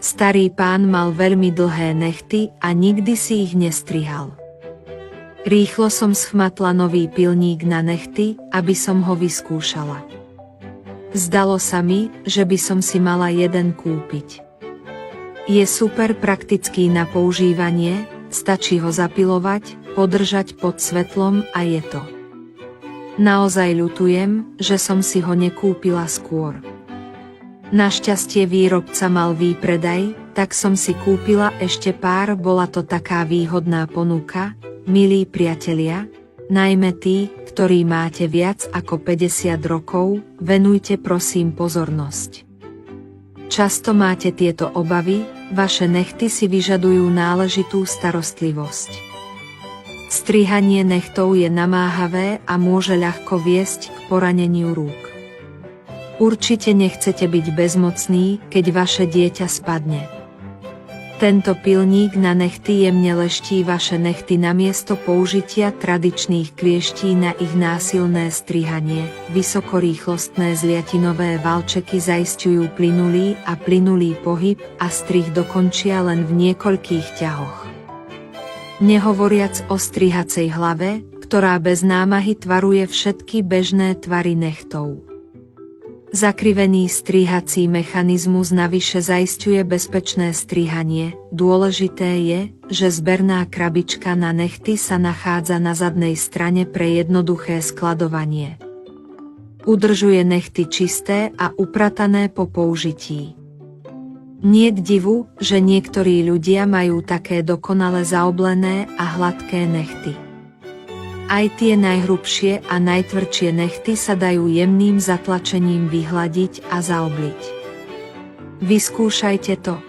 Starý pán mal veľmi dlhé nechty a nikdy si ich nestrihal. Rýchlo som schmatla nový pilník na nechty, aby som ho vyskúšala. Zdalo sa mi, že by som si mala jeden kúpiť. Je super praktický na používanie, stačí ho zapilovať, podržať pod svetlom a je to. Naozaj ľutujem, že som si ho nekúpila skôr. Našťastie výrobca mal výpredaj, tak som si kúpila ešte pár, bola to taká výhodná ponuka. Milí priatelia, najmä tí, ktorí máte viac ako 50 rokov, venujte prosím pozornosť. Často máte tieto obavy, vaše nechty si vyžadujú náležitú starostlivosť. Strihanie nechtov je namáhavé a môže ľahko viesť k poraneniu rúk. Určite nechcete byť bezmocní, keď vaše dieťa spadne. Tento pilník na nechty jemne leští vaše nechty namiesto použitia tradičných klieští na ich násilné strihanie. Vysokorýchlostné zliatinové valčeky zaisťujú plynulý pohyb a strih dokončia len v niekoľkých ťahoch. Nehovoriac o strihacej hlave, ktorá bez námahy tvaruje všetky bežné tvary nechtov. Zakrivený strihací mechanizmus navyše zaisťuje bezpečné strihanie. Dôležité je, že zberná krabička na nechty sa nachádza na zadnej strane pre jednoduché skladovanie. Udržuje nechty čisté a upratané po použití. Nie k divu, že niektorí ľudia majú také dokonale zaoblené a hladké nechty. Aj tie najhrubšie a najtvrdšie nechty sa dajú jemným zatlačením vyhladiť a zaobliť. Vyskúšajte to.